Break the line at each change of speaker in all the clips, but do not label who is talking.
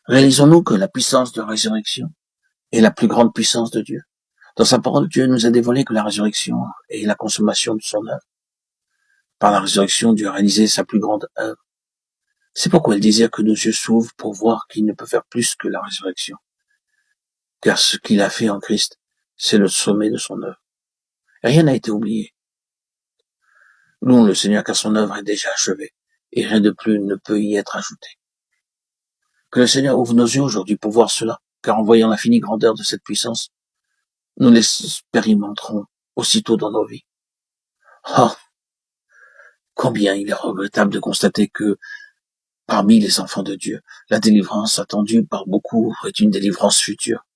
Réalisons-nous que la puissance de la résurrection est la plus grande puissance de Dieu. Dans sa parole, Dieu nous a dévoilé que la résurrection est la consommation de son œuvre. Par la résurrection, Dieu a réalisé sa plus grande œuvre. C'est pourquoi il désire que nos yeux s'ouvrent pour voir qu'il ne peut faire plus que la résurrection. Car ce qu'il a fait en Christ, c'est le sommet de son œuvre. Rien n'a été oublié. Louons le Seigneur car son œuvre est déjà achevée et rien de plus ne peut y être ajouté. Que le Seigneur ouvre nos yeux aujourd'hui pour voir cela, car en voyant l'infinie grandeur de cette puissance, nous l'expérimenterons aussitôt dans nos vies. Oh, combien il est regrettable de constater que, parmi les enfants de Dieu, la délivrance attendue par beaucoup est une délivrance future.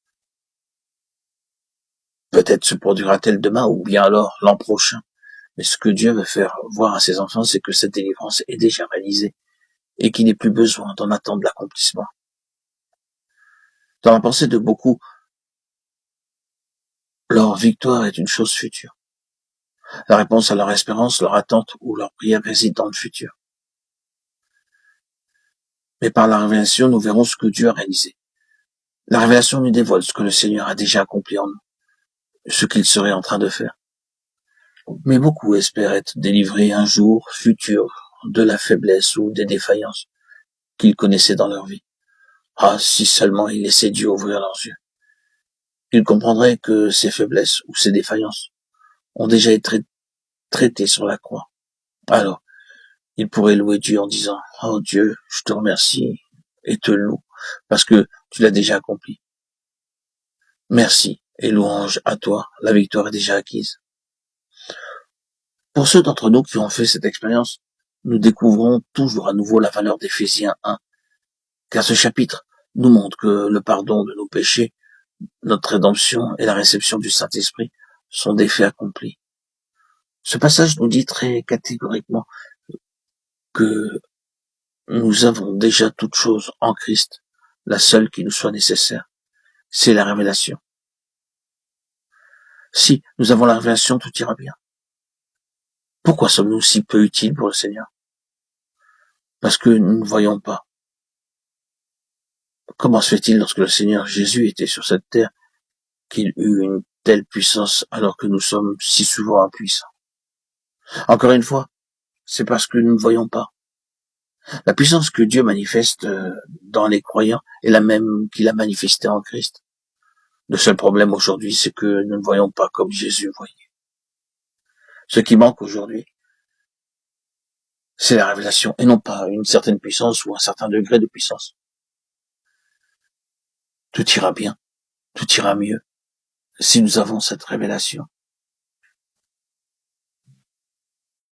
Peut-être se produira-t-elle demain ou bien alors l'an prochain. Mais ce que Dieu veut faire voir à ses enfants, c'est que cette délivrance est déjà réalisée et qu'il n'est plus besoin d'en attendre l'accomplissement. Dans la pensée de beaucoup, leur victoire est une chose future. La réponse à leur espérance, leur attente ou leur prière réside dans le futur. Mais par la révélation, nous verrons ce que Dieu a réalisé. La révélation nous dévoile ce que le Seigneur a déjà accompli en nous, ce qu'il serait en train de faire. Mais beaucoup espèrent être délivrés un jour futur de la faiblesse ou des défaillances qu'ils connaissaient dans leur vie. Ah, si seulement ils laissaient Dieu ouvrir leurs yeux. Ils comprendraient que ces faiblesses ou ces défaillances ont déjà été traitées sur la croix. Alors, ils pourraient louer Dieu en disant « Oh Dieu, je te remercie et te loue parce que tu l'as déjà accompli. Merci et louange à toi, la victoire est déjà acquise. » Pour ceux d'entre nous qui ont fait cette expérience, nous découvrons toujours à nouveau la valeur d'Éphésiens 1, car ce chapitre nous montre que le pardon de nos péchés, notre rédemption et la réception du Saint-Esprit sont des faits accomplis. Ce passage nous dit très catégoriquement que nous avons déjà toutes choses en Christ, la seule qui nous soit nécessaire, c'est la révélation. Si nous avons la révélation, tout ira bien. Pourquoi sommes-nous si peu utiles pour le Seigneur? Parce que nous ne voyons pas. Comment se fait-il lorsque le Seigneur Jésus était sur cette terre qu'il eut une telle puissance alors que nous sommes si souvent impuissants? Encore une fois, c'est parce que nous ne voyons pas. La puissance que Dieu manifeste dans les croyants est la même qu'il a manifestée en Christ. Le seul problème aujourd'hui, c'est que nous ne voyons pas comme Jésus voyait. Ce qui manque aujourd'hui, c'est la révélation et non pas une certaine puissance ou un certain degré de puissance. Tout ira bien, tout ira mieux si nous avons cette révélation.